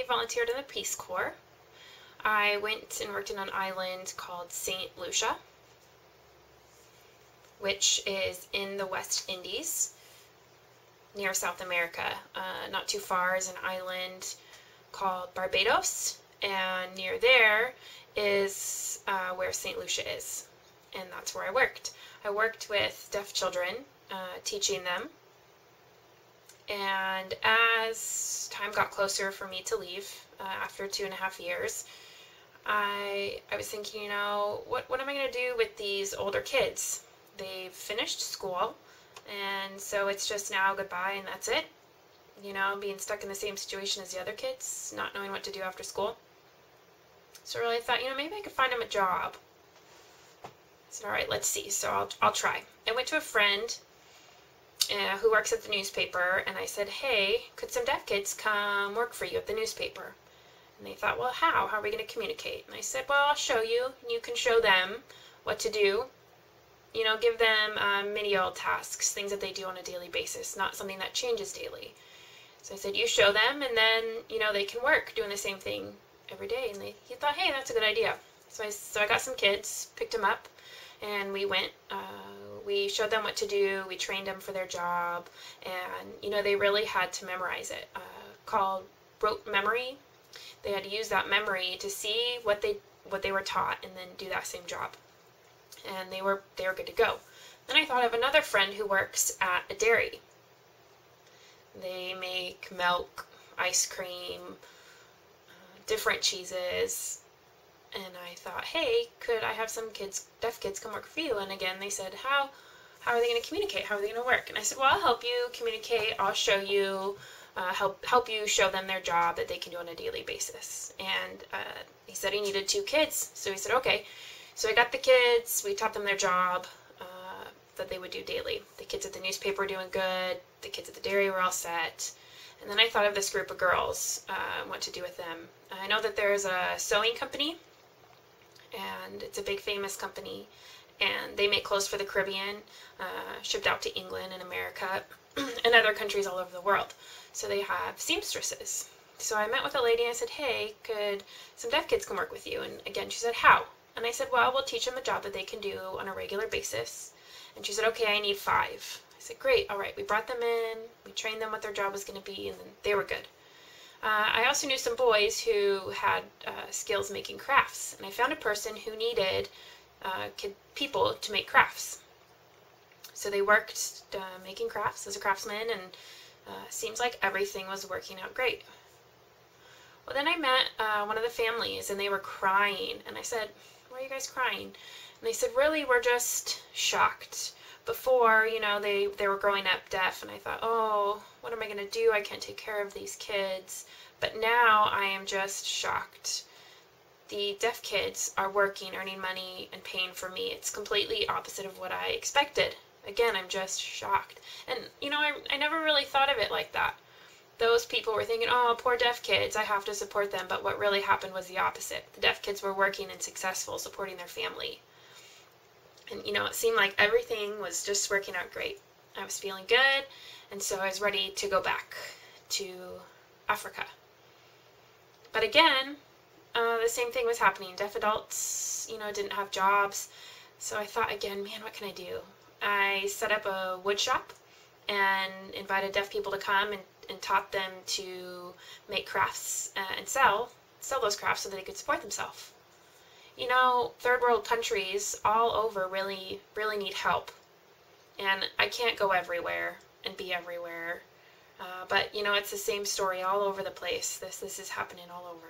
I volunteered in the Peace Corps. I went and worked in an island called St. Lucia, which is in the West Indies, near South America. Not too far is an island called Barbados, and near there is where St. Lucia is, and that's where I worked. I worked with deaf children, teaching them, and as time got closer for me to leave, after 2.5 years, I was thinking, what am I going to do with these older kids? They've finished school, and so it's just now goodbye and that's it. Being stuck in the same situation as the other kids, not knowing what to do after school. So really I thought, maybe I could find them a job. I said, all right, let's see. So I'll try. I went to a friend who works at the newspaper, and I said, hey, could some deaf kids come work for you at the newspaper? And they thought, well, how? How are we going to communicate? And I said, well, I'll show you, and you can show them what to do. Give them menial tasks, things that they do on a daily basis, not something that changes daily. So I said, you show them, and then, they can work doing the same thing every day. And he thought, hey, that's a good idea. So I got some kids, picked them up, and we went. We showed them what to do. We trained them for their job, and, they really had to memorize it, called rote memory. They had to use that memory to see what they were taught and then do that same job. And they were good to go. Then I thought of another friend who works at a dairy. They make milk, ice cream, different cheeses. And I thought, hey, could I have some deaf kids come work for you? And again, they said, how are they going to communicate? How are they going to work? And I said, well, I'll help you communicate. I'll show you, help you show them their job that they can do on a daily basis. And he said he needed 2 kids. So he said, okay. So I got the kids. We taught them their job that they would do daily. The kids at the newspaper were doing good. The kids at the dairy were all set. And then I thought of this group of girls, what to do with them. I know that there's a sewing company, and it's a big famous company, and they make clothes for the Caribbean, shipped out to England and America and other countries all over the world. So they have seamstresses. So I met with a lady and I said, hey, could some deaf kids come work with you? And again, she said, how? And I said, well, we'll teach them a job that they can do on a regular basis. And she said, okay, I need 5. I said, great, all right. We brought them in, we trained them what their job was going to be, and then they were good. I also knew some boys who had skills making crafts, and I found a person who needed people to make crafts. So they worked making crafts as a craftsman, and seems like everything was working out great. Well, then I met one of the families, and they were crying, and I said, why are you guys crying? And they said, really, we're just shocked. Before, they were growing up deaf, and I thought, oh, what am I going to do? I can't take care of these kids. But now I am just shocked. The deaf kids are working, earning money, and paying for me. It's completely opposite of what I expected. Again, I'm just shocked. And, I never really thought of it like that. Those people were thinking, oh, poor deaf kids, I have to support them. But what really happened was the opposite. The deaf kids were working and successful, supporting their family. And, it seemed like everything was just working out great. I was feeling good, and so I was ready to go back to Africa. But again, the same thing was happening. Deaf adults, didn't have jobs. So I thought again, man, what can I do? I set up a wood shop and invited deaf people to come and taught them to make crafts and sell those crafts so that they could support themselves. Third world countries all over really, really need help. And I can't go everywhere and be everywhere. But, it's the same story all over the place. This is happening all over.